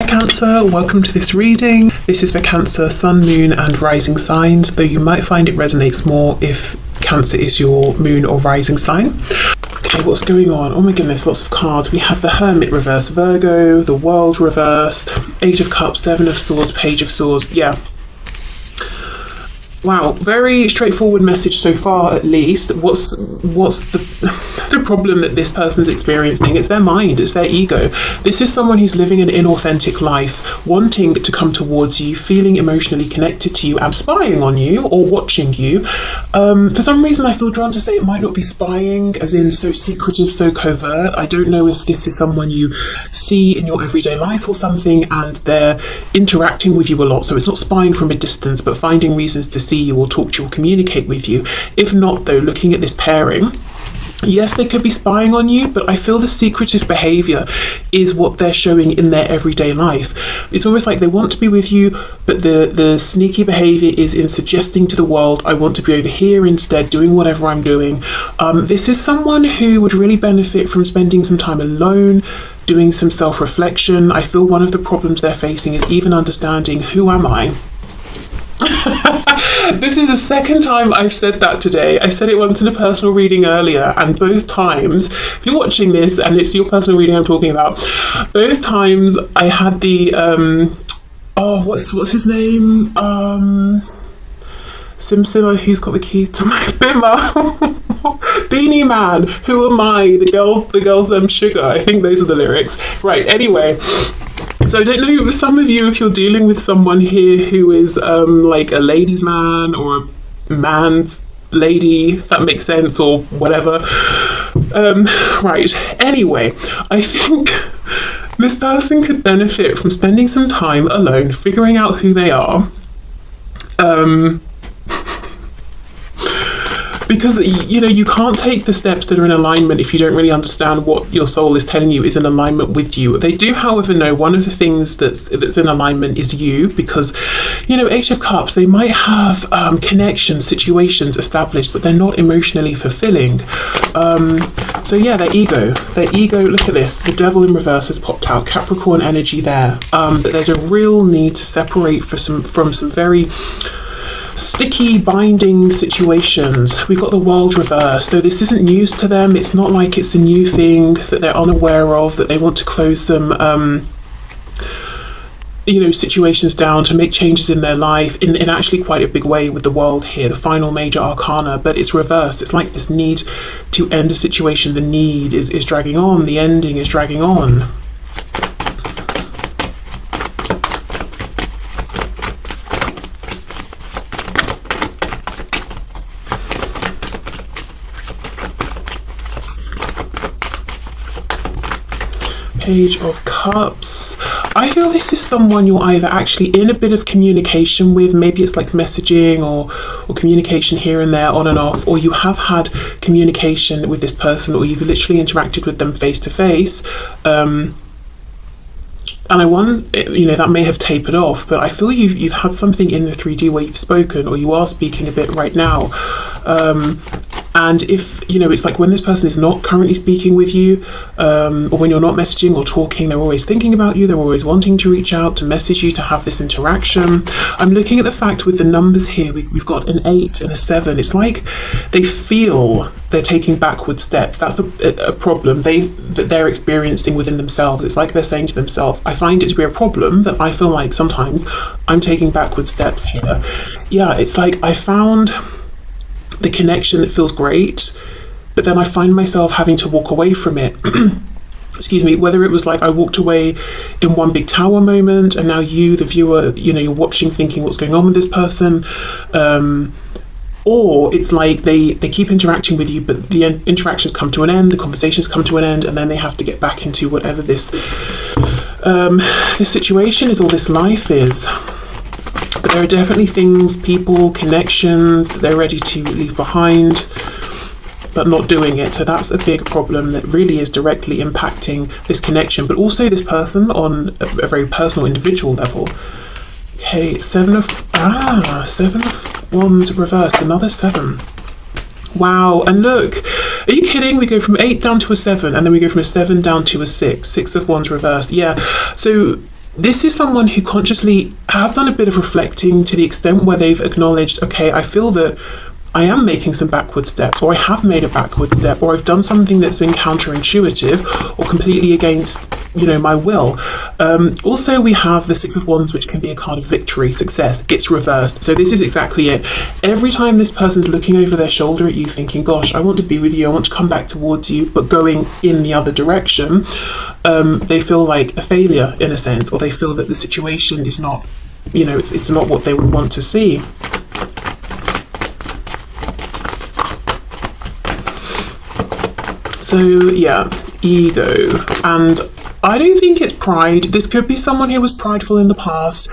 Cancer, welcome to this reading. This is for Cancer, Sun, Moon and Rising signs, though you might find it resonates more if Cancer is your moon or rising sign. Okay, what's going on? Oh my goodness, lots of cards. We have the Hermit reversed, Virgo, the World reversed, Eight of Cups, Seven of Swords, Page of Swords. Yeah. Wow, very straightforward message so far, at least. What's the problem that this person's experiencing? It's their mind, it's their ego. This is someone who's living an inauthentic life, wanting to come towards you, feeling emotionally connected to you and spying on you or watching you. For some reason I feel drawn to say it might not be spying, as in so secretive, so covert. I don't know if this is someone you see in your everyday life or something and they're interacting with you a lot, so it's not spying from a distance but finding reasons to see you or talk to you or communicate with you. If not, though, looking at this pairing, yes, they could be spying on you, but I feel the secretive behaviour is what they're showing in their everyday life. It's almost like they want to be with you, but the sneaky behaviour is in suggesting to the world, I want to be over here instead, doing whatever I'm doing. This is someone who would really benefit from spending some time alone, doing some self-reflection. I feel one of the problems they're facing is even understanding, who am I? This is the second time I've said that today. I said it once in a personal reading earlier, and both times, if you're watching this and it's your personal reading I'm talking about, both times I had the what's his name? Simpson, who's got the keys to my bimmer? Beanie Man, who am I? The girl's sugar. I think those are the lyrics. Right, anyway. So I don't know, some of you, if you're dealing with someone here who is like a ladies' man or a man's lady, if that makes sense, or whatever. Right, anyway, I think this person could benefit from spending some time alone, figuring out who they are. Because, you know, you can't take the steps that are in alignment if you don't really understand what your soul is telling you is in alignment with you. They do, however, know one of the things that's in alignment is you, because, you know, Eight of Cups, they might have connections, situations established, but they're not emotionally fulfilling. So yeah, their ego, look at this, the Devil in reverse has popped out, Capricorn energy there. But there's a real need to separate from some very sticky binding situations. We've got the World reversed, so this isn't news to them. It's not like it's a new thing that they're unaware of, that they want to close some you know, situations down, to make changes in their life in actually quite a big way with the World here, the final major arcana, but it's reversed. It's like this need to end a situation. The need is dragging on, the ending is dragging on. Page of Cups. I feel this is someone you're either actually in a bit of communication with, maybe it's like messaging or communication here and there, on and off, or you have had communication with this person, or you've literally interacted with them face to face. And I want, you know, that may have tapered off, but I feel you've had something in the 3D where you've spoken, or you are speaking a bit right now. And if, you know, it's like when this person is not currently speaking with you, or when you're not messaging or talking, they're always thinking about you, they're always wanting to reach out, to message you, to have this interaction. I'm looking at the fact with the numbers here, we've got an 8 and a 7. It's like they feel they're taking backward steps. That's a problem that they're experiencing within themselves. It's like they're saying to themselves, I find it to be a problem that I feel like sometimes I'm taking backward steps here. Yeah, it's like I found the connection that feels great, but then I find myself having to walk away from it. Excuse me, whether it was like I walked away in one big tower moment and now you, the viewer, you know, you're watching thinking what's going on with this person, or it's like they keep interacting with you, but the interactions come to an end, the conversations come to an end, and then they have to get back into whatever this situation is, or this life is. But there are definitely things, people, connections that they're ready to leave behind, but not doing it. So that's a big problem that really is directly impacting this connection, but also this person on a very personal, individual level. Okay, Seven of Wands reversed, another 7. Wow, and look, are you kidding? We go from 8 down to a 7, and then we go from a 7 down to a 6. 6 of Wands reversed. Yeah, so this is someone who consciously has done a bit of reflecting to the extent where they've acknowledged, okay, I feel that I am making some backward steps, or I have made a backward step, or I've done something that's been counterintuitive or completely against, my will. Also, we have the Six of Wands, which can be a card of victory, success. It's reversed. So this is exactly it. Every time this person's looking over their shoulder at you thinking, gosh, I want to be with you, I want to come back towards you, but going in the other direction, they feel like a failure in a sense, or they feel that the situation is not, it's not what they would want to see. So yeah, ego. And I don't think it's pride. This could be someone who was prideful in the past.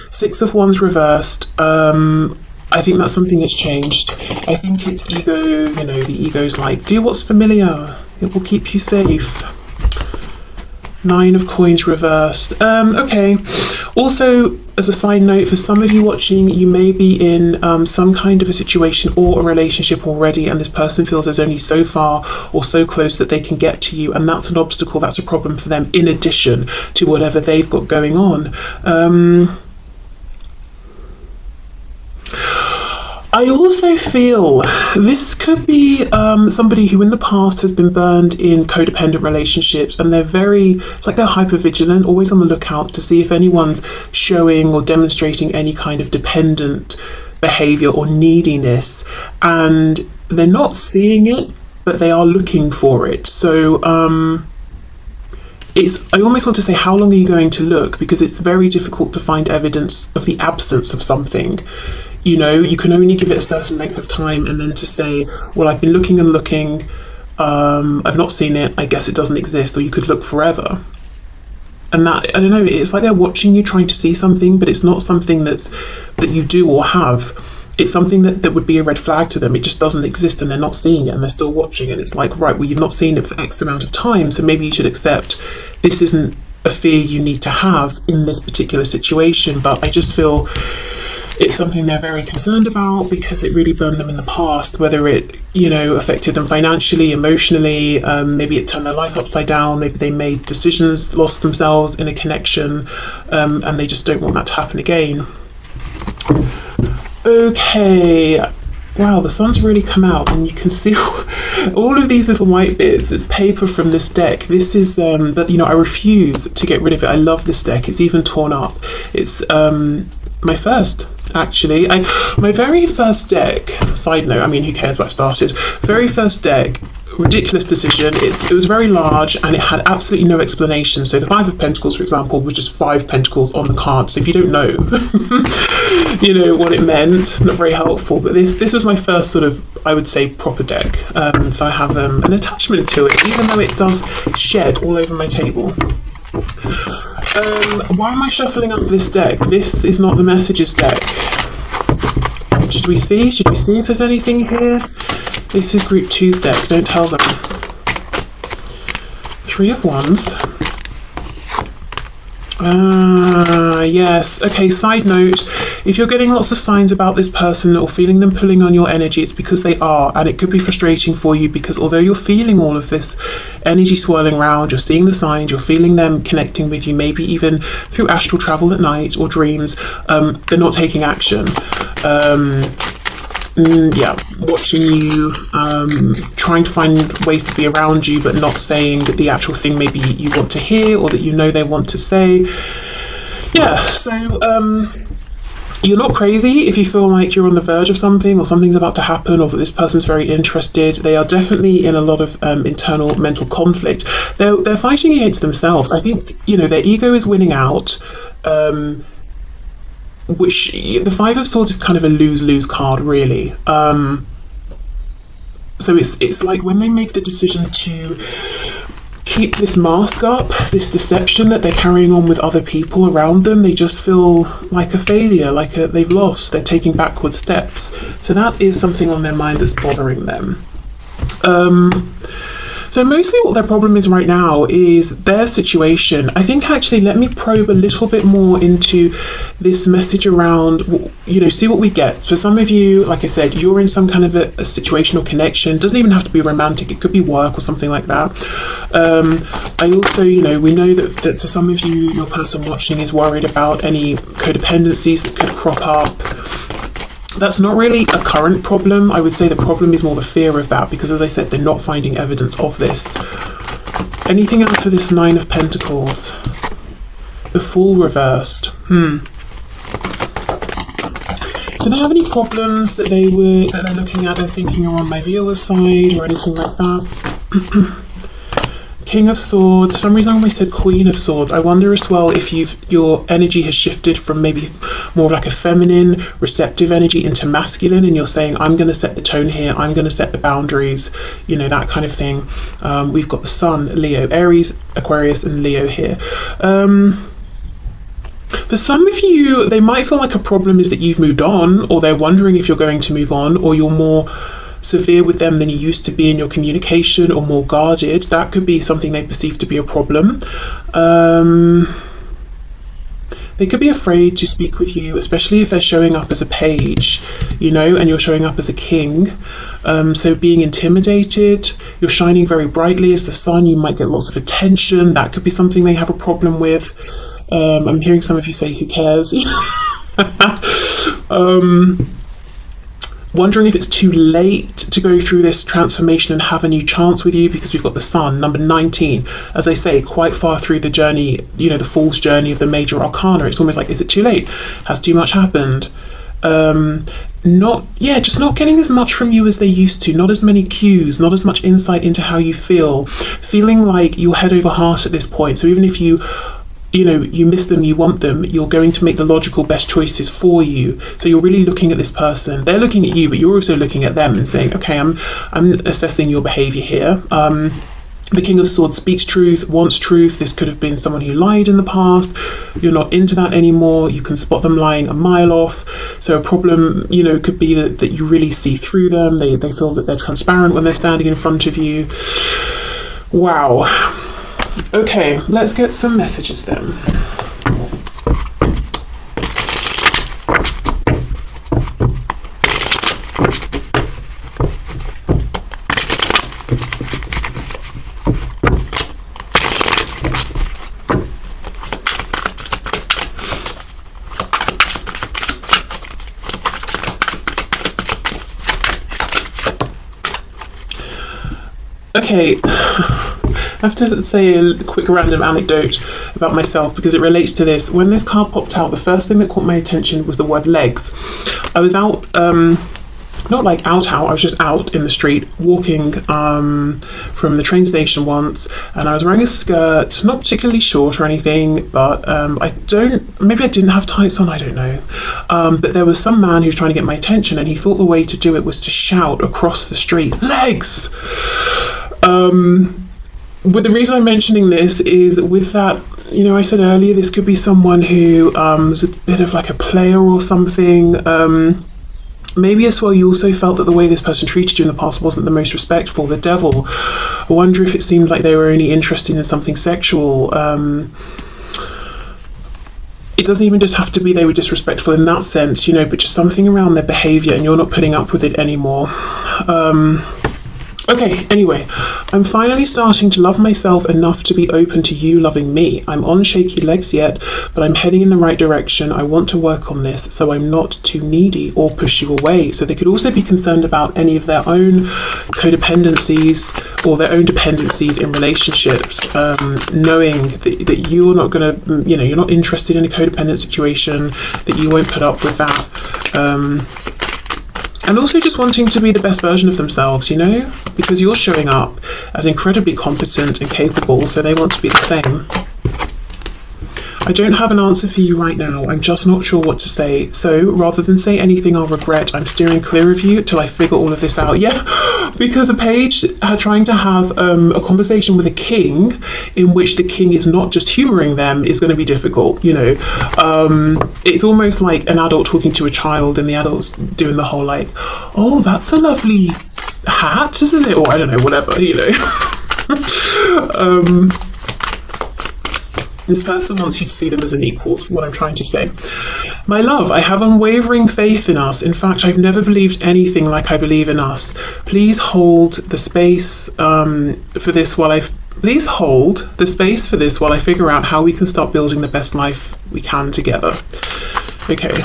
Six of Wands reversed. I think that's something that's changed. I think it's ego, the ego's like, do what's familiar. It will keep you safe. Nine of Coins reversed. Okay. Also, as a side note, for some of you watching, you may be in some kind of a situation or a relationship already, and this person feels there's only so far or so close that they can get to you, and that's an obstacle, that's a problem for them, in addition to whatever they've got going on. I also feel this could be somebody who in the past has been burned in codependent relationships, and it's like they're hyper-vigilant, always on the lookout to see if anyone's showing or demonstrating any kind of dependent behavior or neediness, and they're not seeing it, but they are looking for it. So I almost want to say, how long are you going to look? Because it's very difficult to find evidence of the absence of something. You can only give it a certain length of time, and then to say, well, I've been looking and looking, I've not seen it, I guess it doesn't exist, or you could look forever. And that, I don't know, it's like they're watching you trying to see something, but it's not something that you do or have. It's something that would be a red flag to them. It just doesn't exist, and they're not seeing it, and they're still watching, and it's like, right, well, you've not seen it for X amount of time, so maybe you should accept this isn't a fear you need to have in this particular situation. But I just feel it's something they're very concerned about because it really burned them in the past, whether it, affected them financially, emotionally, maybe it turned their life upside down, maybe they made decisions, lost themselves in a connection, and they just don't want that to happen again. Okay, wow, the sun's really come out, and you can see all of these little white bits. It's paper from this deck. This is, but I refuse to get rid of it. I love this deck. It's even torn up. It's my first, actually. My very first deck, side note, who cares what I started? Very first deck, ridiculous decision. It was very large, and it had absolutely no explanation. So the Five of Pentacles, for example, was just 5 pentacles on the card. So if you don't know, what it meant, not very helpful. But this was my first sort of, I would say, proper deck. So I have an attachment to it, even though it does shed all over my table. Why am I shuffling up this deck? This is not the messages deck. Should we see if there's anything here? This is Group 2's deck, don't tell them. Three of Wands. Yes. Okay, side note, if you're getting lots of signs about this person or feeling them pulling on your energy, it's because they are, and it could be frustrating for you because although you're feeling all of this energy swirling around, you're seeing the signs, you're feeling them connecting with you, maybe even through astral travel at night or dreams, they're not taking action. Watching you, trying to find ways to be around you, but not saying the actual thing maybe you want to hear or that they want to say. Yeah, so you're not crazy if you feel like you're on the verge of something or something's about to happen or that this person's very interested. They are definitely in a lot of internal mental conflict. They're fighting against themselves. I think, their ego is winning out. Which the Five of Swords is kind of a lose-lose card, really. So it's like when they make the decision to keep this mask up, this deception that they're carrying on with other people around them, they just feel like a failure, they've lost, they're taking backward steps. So that is something on their mind that's bothering them. So mostly what their problem is right now is their situation. I think actually let me probe a little bit more into this message around, see what we get. For some of you, like I said, you're in some kind of a situational connection. Doesn't even have to be romantic. It could be work or something like that. I also, we know that for some of you, your person watching is worried about any codependencies that could crop up. That's not really a current problem. I would say the problem is more the fear of that, because as I said, they're not finding evidence of this. Anything else for this Nine of Pentacles? The Fool reversed. Do they have any problems that they're looking at and thinking are on my viewer's side or anything like that? King of Swords. For some reason I always said Queen of Swords. I wonder as well if your energy has shifted from maybe more like a feminine, receptive energy into masculine, and you're saying, I'm going to set the tone here, I'm going to set the boundaries, that kind of thing. We've got the Sun, Leo, Aries, Aquarius, and Leo here. For some of you, they might feel like a problem is that you've moved on, or they're wondering if you're going to move on, or you're more severe with them than you used to be in your communication, or more guarded. That could be something they perceive to be a problem. They could be afraid to speak with you, especially if they're showing up as a page, and you're showing up as a king. So being intimidated, you're shining very brightly as the sun, you might get lots of attention. That could be something they have a problem with. I'm hearing some of you say, who cares? Wondering if it's too late to go through this transformation and have a new chance with you, because we've got the Sun, number 19. As I say, quite far through the journey, the Fool's journey of the major arcana. It's almost like, is it too late? Has too much happened? Just not getting as much from you as they used to. Not as many cues, not as much insight into how you feel. Feeling like you're head over heart at this point. So even if you miss them, you want them, you're going to make the logical best choices for you. So you're really looking at this person. They're looking at you, but you're also looking at them and saying, okay, I'm assessing your behavior here. The King of Swords speaks truth, wants truth. This could have been someone who lied in the past. You're not into that anymore. You can spot them lying a mile off. So a problem, could be that you really see through them. They feel that they're transparent when they're standing in front of you. Wow. Okay, let's get some messages then. Okay. I have to say a quick random anecdote about myself, because it relates to this. When this card popped out, the first thing that caught my attention was the word legs. I was out, not like out, I was just out in the street walking from the train station once, and I was wearing a skirt, not particularly short or anything, but maybe I didn't have tights on, I don't know. But there was some man who was trying to get my attention, and he thought the way to do it was to shout across the street, legs! But the reason I'm mentioning this is with that, I said earlier, this could be someone who was a bit of like a player or something. Maybe as well you also felt that the way this person treated you in the past wasn't the most respectful. The Devil. I wonder if it seemed like they were only interested in something sexual. It doesn't even just have to be they were disrespectful in that sense, but just something around their behaviour, and you're not putting up with it anymore. Okay, anyway, I'm finally starting to love myself enough to be open to you loving me. I'm on shaky legs yet, but I'm heading in the right direction. I want to work on this so I'm not too needy or push you away. So they could also be concerned about any of their own codependencies or their own dependencies in relationships, knowing that you're not going to, you're not interested in a codependent situation, that you won't put up with that. And also just wanting to be the best version of themselves, because you're showing up as incredibly competent and capable, so they want to be the same. I don't have an answer for you right now. I'm just not sure what to say. So rather than say anything I'll regret, I'm steering clear of you till I figure all of this out. Yeah, because a page trying to have a conversation with a king in which the king is not just humouring them is going to be difficult, It's almost like an adult talking to a child and the adult's doing the whole like, oh, that's a lovely hat, isn't it? Or I don't know, whatever, This person wants you to see them as an equal, is what I'm trying to say. My love, I have unwavering faith in us. In fact, I've never believed anything like I believe in us. Please hold the space for this while I figure out how we can start building the best life we can together. Okay.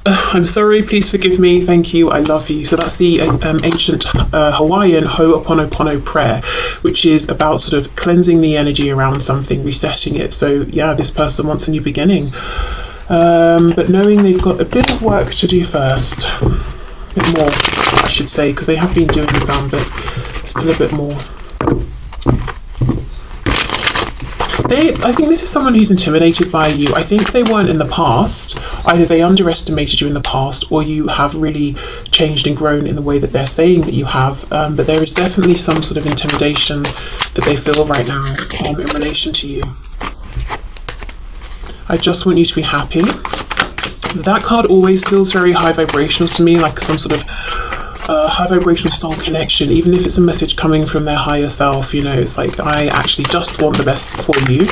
I'm sorry, please forgive me, thank you, I love you. So that's the ancient Hawaiian Ho'oponopono prayer, which is about sort of cleansing the energy around something, resetting it. So yeah, this person wants a new beginning. But knowing they've got a bit of work to do first. A bit more, I should say, because they have been doing some, but still a bit more. I think this is someone who's intimidated by you. I think they weren't in the past. Either they underestimated you in the past, or you have really changed and grown in the way that they're saying that you have. But there is definitely some sort of intimidation that they feel right now in relation to you. I just want you to be happy. That card always feels very high vibrational to me, like some sort of high vibrational soul connection, even if it's a message coming from their higher self. You know, it's like, I actually just want the best for you,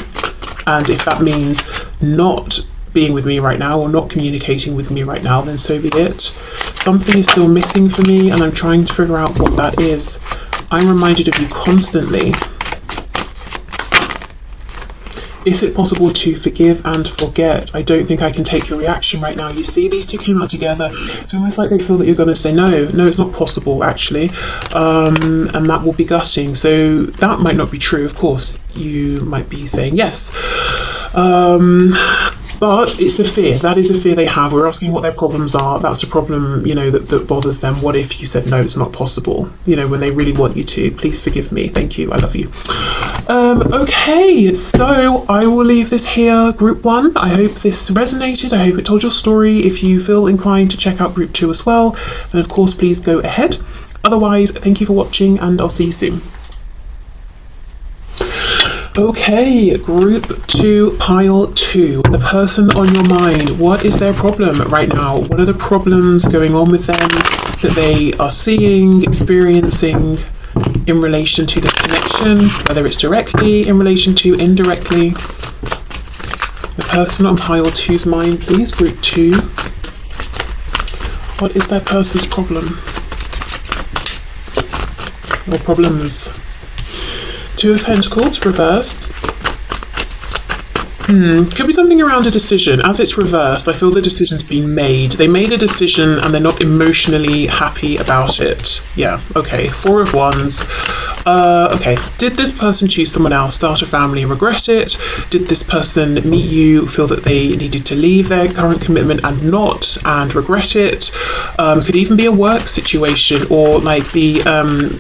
and if that means not being with me right now or not communicating with me right now, then so be it. Something is still missing for me, and I'm trying to figure out what that is. I'm reminded of you constantly. Is it possible to forgive and forget? I don't think I can take your reaction right now. You see, these two came out together. It's almost like they feel that you're going to say no. No, it's not possible, actually. And that will be gutting. So that might not be true, of course. You might be saying yes. But it's a fear. That is a fear they have. We're asking what their problems are. That's a problem, you know, that bothers them. What if you said, no, it's not possible? You know, when they really want you to. Please forgive me. Thank you. I love you. Okay, so I will leave this here, group 1. I hope this resonated. I hope it told your story. If you feel inclined to check out group 2 as well, then of course, please go ahead. Otherwise, thank you for watching, and I'll see you soon. Okay, group 2, pile 2. The person on your mind, what is their problem right now? What are the problems going on with them that they are seeing, experiencing in relation to this connection, whether it's directly, in relation to indirectly? The person on pile 2's mind, please, group 2. What is that person's problem? Or problems? 2 of Pentacles, reversed. Could be something around a decision. As it's reversed, I feel the decision's been made. They made a decision and they're not emotionally happy about it. Yeah, okay. 4 of Wands. Okay. Did this person choose someone else, start a family, regret it? Did this person meet you, feel that they needed to leave their current commitment and not, and regret it? Could even be a work situation, or like the,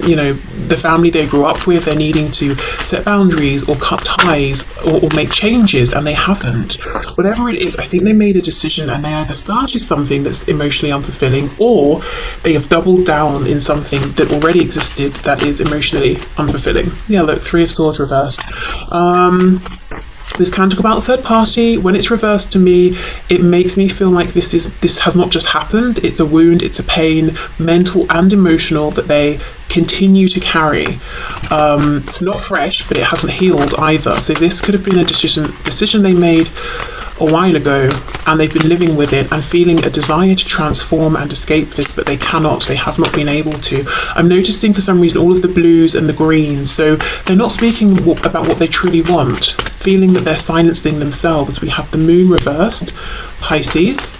you know, the family they grew up with, they're needing to set boundaries or cut ties or make changes, and they haven't. Whatever it is, I think they made a decision and they either started something that's emotionally unfulfilling, or they have doubled down in something that already existed that is emotionally unfulfilling. Yeah, look, 3 of Swords reversed. This can talk about a third party. When it's reversed to me, it makes me feel like this has not just happened. It's a wound, it's a pain, mental and emotional, that they continue to carry. It's not fresh, but it hasn't healed either. So this could have been a decision they made a while ago, and they've been living with it and feeling a desire to transform and escape this, but they cannot. They have not been able to. I'm noticing for some reason all of the blues and the greens, so they're not speaking about what they truly want, feeling that they're silencing themselves. We have the moon reversed, Pisces.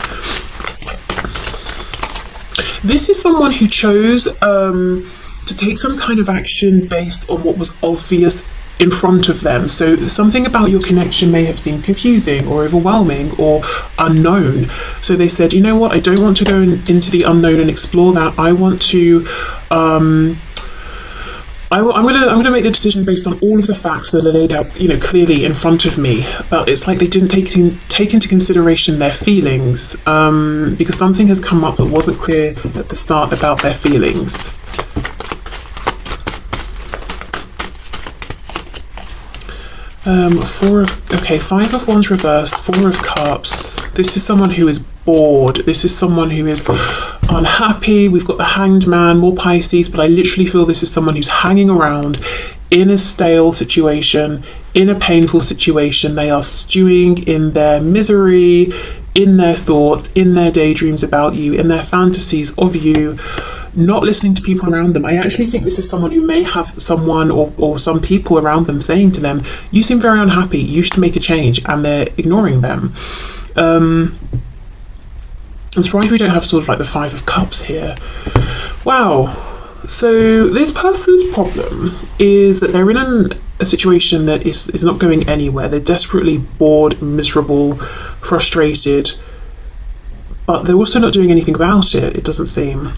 This is someone who chose to take some kind of action based on what was obvious in front of them. So something about your connection may have seemed confusing or overwhelming or unknown. So they said, you know what, I don't want to go into the unknown and explore that. I want to I'm going to make the decision based on all of the facts that are laid out, you know, clearly in front of me. But it's like they didn't take into consideration their feelings, because something has come up that wasn't clear at the start about their feelings. Five of Wands reversed, Four of Cups. This is someone who is bored. This is someone who is unhappy. We've got the Hanged Man, more Pisces, but I literally feel this is someone who's hanging around in a stale situation, in a painful situation. They are stewing in their misery, in their thoughts, in their daydreams about you, in their fantasies of you, not listening to people around them. I actually think this is someone who may have someone or some people around them saying to them, you seem very unhappy, you should make a change, and they're ignoring them. I'm surprised we don't have sort of like the Five of Cups here. Wow. So this person's problem is that they're in a situation that is not going anywhere. They're desperately bored, miserable, frustrated, but they're also not doing anything about it, it doesn't seem.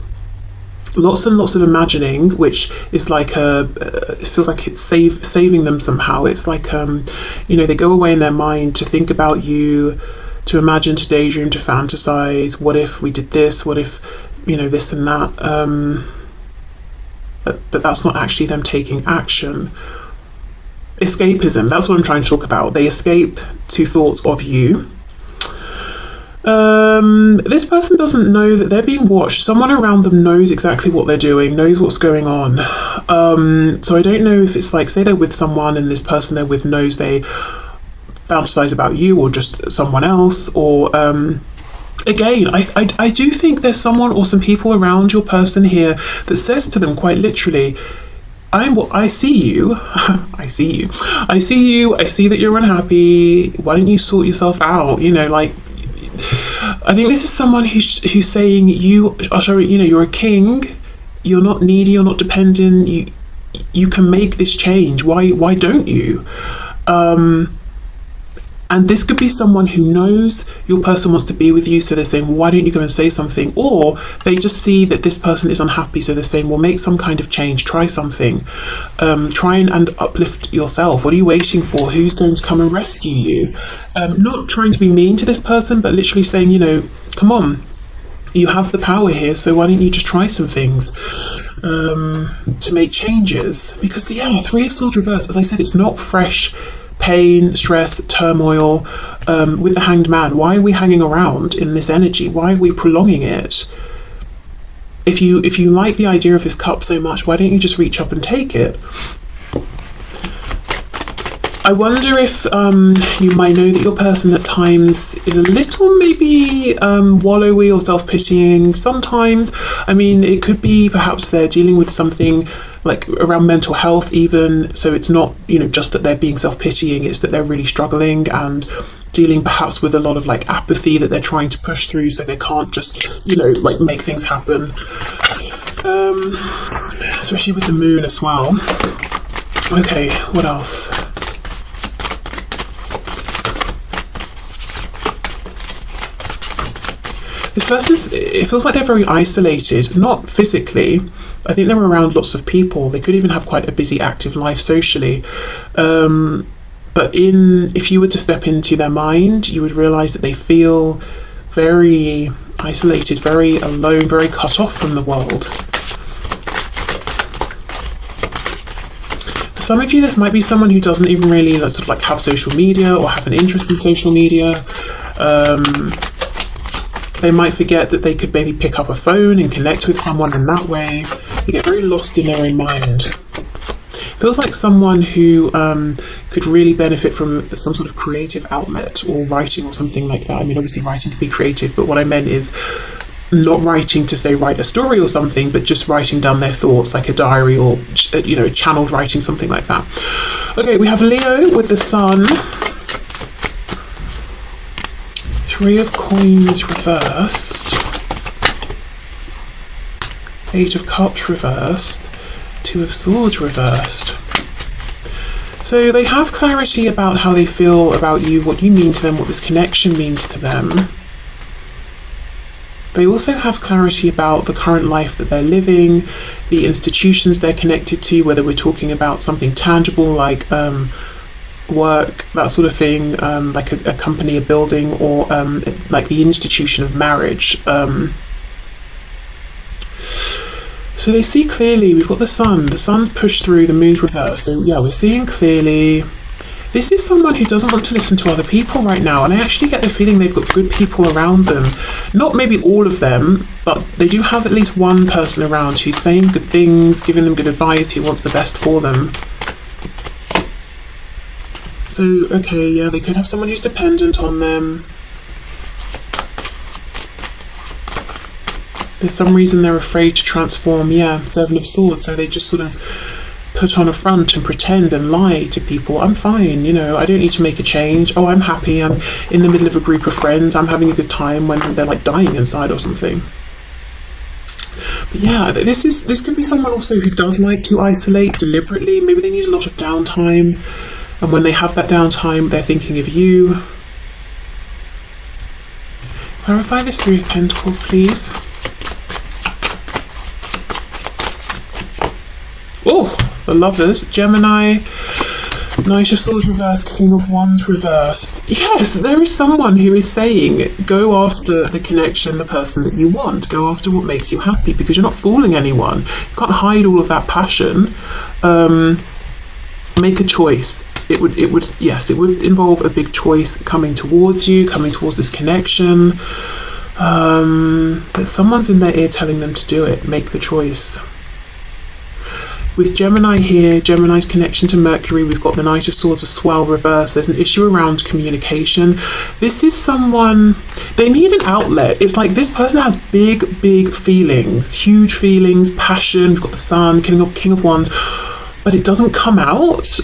Lots and lots of imagining, which is like it feels like it's saving them somehow. It's like they go away in their mind to think about you, to imagine, to daydream, to fantasize. What if we did this? What if this and that? But that's not actually them taking action. Escapism, that's what I'm trying to talk about. They escape to thoughts of you. This person doesn't know that they're being watched. Someone around them knows exactly what they're doing, knows what's going on. So I don't know if it's like, say they're with someone and this person they're with knows they fantasize about you or just someone else, or again, I do think there's someone or some people around your person here that says to them quite literally, I see you. I see you. I see you. I see that you're unhappy. Why don't you sort yourself out? I think this is someone who's saying you are showing, you're a king. You're not needy. You're not dependent. You can make this change. Why don't you? And this could be someone who knows your person wants to be with you, so they're saying, why don't you go and say something? Or they just see that this person is unhappy, so they're saying, well, make some kind of change, try something, try and uplift yourself. What are you waiting for? Who's going to come and rescue you? Not trying to be mean to this person, but literally saying, come on, you have the power here, so why don't you just try some things to make changes? Because Three of Swords reversed, as I said, it's not fresh pain, stress, turmoil. With the Hanged Man, why are we hanging around in this energy? Why are we prolonging it? If you like the idea of this cup so much, why don't you just reach up and take it? I wonder if you might know that your person at times is a little maybe wallowy or self-pitying sometimes. I mean, it could be perhaps they're dealing with something like around mental health even, so it's not just that they're being self-pitying, it's that they're really struggling and dealing perhaps with a lot of like apathy that they're trying to push through, so they can't just like make things happen, especially with the moon as well. Okay, what else? This person's, it feels like they're very isolated, not physically. I think they're around lots of people. They could even have quite a busy, active life socially. But if you were to step into their mind, you would realise that they feel very isolated, very alone, very cut off from the world. For some of you, this might be someone who doesn't even really sort of like have social media or have an interest in social media. They might forget that they could maybe pick up a phone and connect with someone in that way. They get very lost in their own mind. Feels like someone who could really benefit from some sort of creative outlet or writing or something like that. I mean, obviously writing can be creative, but what I meant is not writing to say write a story or something, but just writing down their thoughts like a diary or channeled writing, something like that. Okay, we have Leo with the Sun. Three of Coins reversed, Eight of Cups reversed, Two of Swords reversed. So they have clarity about how they feel about you, what you mean to them, what this connection means to them. They also have clarity about the current life that they're living, the institutions they're connected to, whether we're talking about something tangible like work, that sort of thing, like a company, a building, or like the institution of marriage. So they see clearly. We've got the sun's pushed through, the moon's reversed, so we're seeing clearly. This is someone who doesn't want to listen to other people right now, and I actually get the feeling they've got good people around them. Not maybe all of them, but they do have at least one person around who's saying good things, giving them good advice, who wants the best for them. So, okay, yeah, they could have someone who's dependent on them. There's some reason they're afraid to transform, yeah, Seven of Swords, so they just sort of put on a front and pretend and lie to people. I'm fine, you know, I don't need to make a change. Oh, I'm happy, I'm in the middle of a group of friends, I'm having a good time, when they're like dying inside or something. But yeah, this could be someone also who does like to isolate deliberately. Maybe they need a lot of downtime, and when they have that downtime, they're thinking of you. Clarify this Three of Pentacles, please. Oh, the Lovers, Gemini, Knight of Swords reversed, King of Wands reversed. Yes, there is someone who is saying, go after the connection, the person that you want. Go after what makes you happy, because you're not fooling anyone. You can't hide all of that passion. Make a choice. It would involve a big choice coming towards you, coming towards this connection. But someone's in their ear telling them to do it. Make the choice. With Gemini here, Gemini's connection to Mercury, we've got the Knight of Swords as well reversed. There's an issue around communication. This is someone, they need an outlet. It's like this person has big, big feelings, huge feelings, passion. We've got the Sun, King of Wands, but it doesn't come out.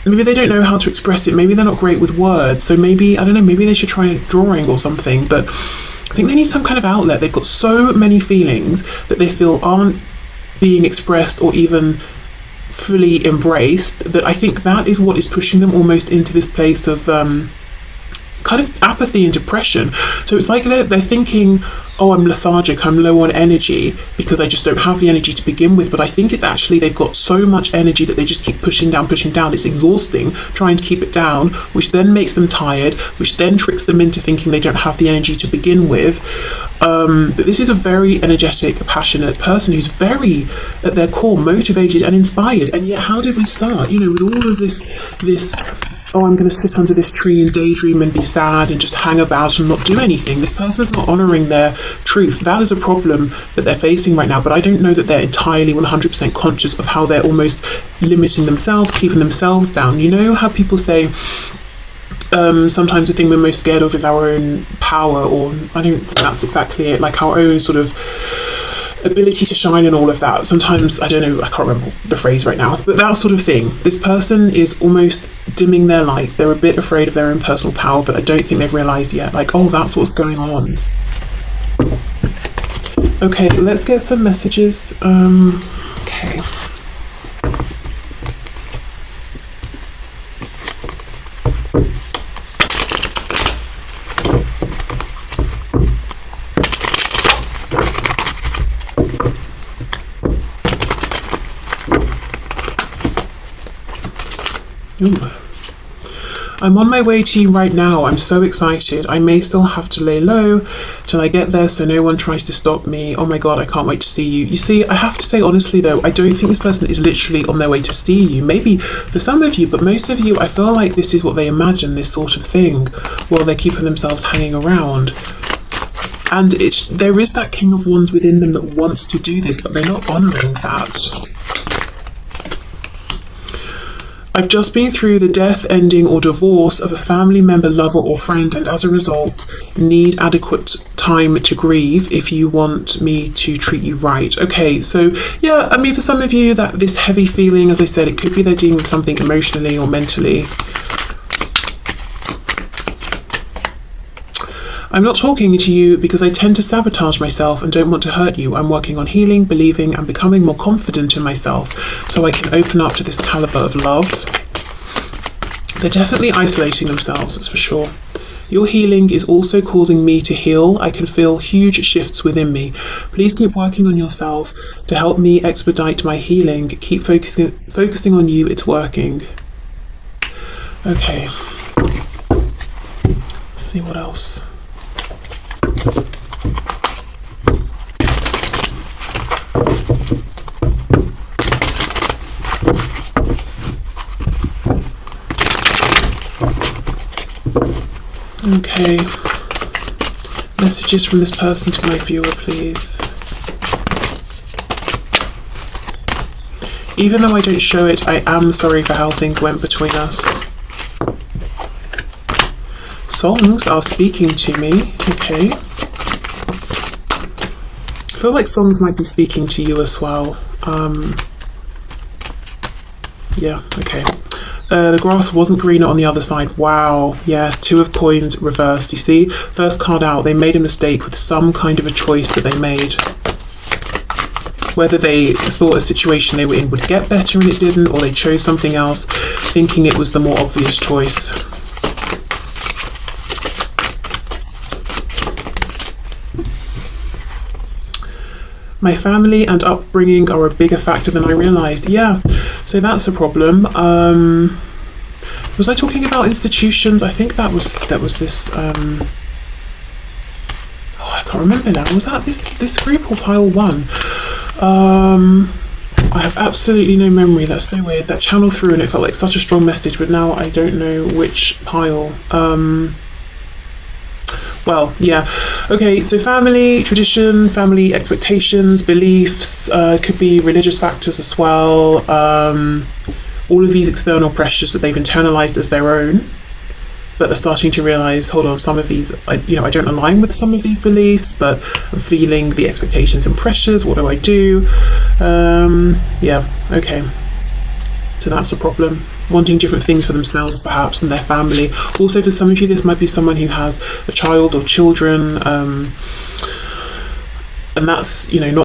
Maybe they don't know how to express it. Maybe they're not great with words. So maybe, I don't know, maybe they should try drawing or something. But I think they need some kind of outlet. They've got so many feelings that they feel aren't being expressed or even fully embraced, that I think that is what is pushing them almost into this place of kind of apathy and depression. So it's like they're thinking, oh, I'm lethargic, I'm low on energy because I just don't have the energy to begin with. But I think it's actually they've got so much energy that they just keep pushing down. It's exhausting trying to keep it down, which then makes them tired, which then tricks them into thinking they don't have the energy to begin with. But this is a very energetic, passionate person who's very, at their core, motivated and inspired. And yet, how did we start? You know, with all of this, oh, I'm going to sit under this tree and daydream and be sad and just hang about and not do anything. This person's not honouring their truth. That is a problem that they're facing right now, but I don't know that they're entirely 100% conscious of how they're almost limiting themselves, keeping themselves down. You know how people say, sometimes the thing we're most scared of is our own power, or I don't think that's exactly it, like our own sort of ability to shine and all of that. Sometimes, I don't know, I can't remember the phrase right now, but that sort of thing. This person is almost dimming their light. They're a bit afraid of their own personal power, but I don't think they've realised yet, like, oh, that's what's going on. Okay, let's get some messages. Okay. Ooh. I'm on my way to you right now. I'm so excited. I may still have to lay low till I get there so no one tries to stop me. Oh my god, I can't wait to see you. You see, I have to say honestly though, I don't think this person is literally on their way to see you. Maybe for some of you, but most of you, I feel like this is what they imagine, this sort of thing, while they're keeping themselves hanging around. And there is that King of Wands within them that wants to do this, but they're not honouring that. I've just been through the death, ending or divorce of a family member, lover or friend, and as a result need adequate time to grieve if you want me to treat you right. Okay, so yeah, I mean, for some of you, that this heavy feeling, as I said, it could be they're dealing with something emotionally or mentally. I'm not talking to you because I tend to sabotage myself and don't want to hurt you. I'm working on healing, believing and becoming more confident in myself so I can open up to this caliber of love. They're definitely isolating themselves, that's for sure. Your healing is also causing me to heal. I can feel huge shifts within me. Please keep working on yourself to help me expedite my healing. Keep focusing on you, it's working. Okay. Let's see what else. Okay. Messages from this person to my viewer, please. Even though I don't show it, I am sorry for how things went between us. Songs are speaking to me. Okay. I feel like songs might be speaking to you as well. Yeah, okay. The grass wasn't greener on the other side. Wow. Yeah, 2 of coins reversed. You see, first card out, they made a mistake with some kind of a choice that they made. Whether they thought a situation they were in would get better and it didn't, or they chose something else, thinking it was the more obvious choice. My family and upbringing are a bigger factor than I realised. Yeah, so that's a problem. Was I talking about institutions? I think that was this. Oh, I can't remember now. Was that this group or pile 1? I have absolutely no memory. That's so weird. That channeled through and it felt like such a strong message, but now I don't know which pile. Well, yeah. Okay, so family, tradition, family expectations, beliefs, could be religious factors as well. All of these external pressures that they've internalized as their own, but they're starting to realize, hold on, some of these, I don't align with some of these beliefs, but I'm feeling the expectations and pressures. What do I do? Yeah, okay. So that's a problem. Wanting different things for themselves, perhaps, and their family. Also, for some of you, this might be someone who has a child or children, and that's, not